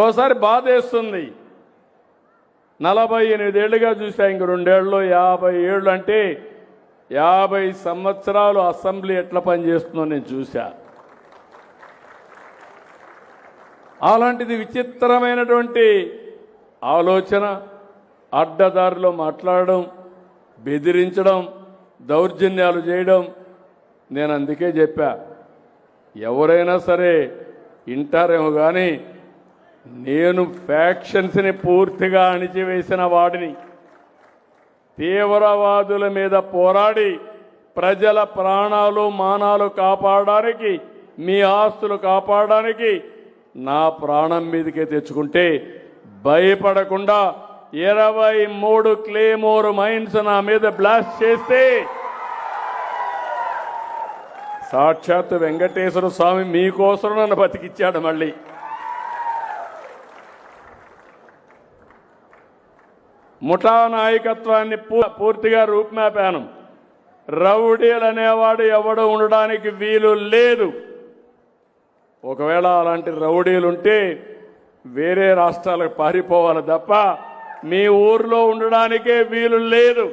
ఓసారి బాధేస్తుంది. 48 ఏళ్ళుగా చూసా, ఇంక 2 ఏళ్ళు 50 ఏళ్ళు అంటే 50 సంవత్సరాలు అసెంబ్లీ ఎట్లా పనిచేస్తుందో నేను చూసా. అలాంటిది విచిత్రమైనటువంటి ఆలోచన, అడ్డదారిలో మాట్లాడడం, బెదిరించడం, దౌర్జన్యాలు చేయడం. నేను అందుకే చెప్పా, ఎవరైనా సరే వింటారేమో కానీ నేను ఫ్యాక్షన్స్ని పూర్తిగా అణిచివేసిన వాడిని. తీవ్రవాదుల మీద పోరాడి ప్రజల ప్రాణాలు మానాలు కాపాడడానికి, మీ ఆస్తులు కాపాడడానికి నా ప్రాణం మీదకే తెచ్చుకుంటే భయపడకుండా 23 క్లేమోర్ మైన్స్ నా మీద బ్లాస్ట్ చేస్తే సాక్షాత్ వెంకటేశ్వర స్వామి మీకోసం నన్ను బతికిచ్చాడు. మళ్ళీ ముఠా నాయకత్వాన్ని పూర్తిగా రూపుమాపాను. రౌడీలు అనేవాడు ఎవడు ఉండడానికి వీలు లేదు. ఒకవేళ అలాంటి రౌడీలుంటే వేరే రాష్ట్రాలకు పారిపోవాలి తప్ప మీ ఊర్లో ఉండడానికే వీలు లేదు.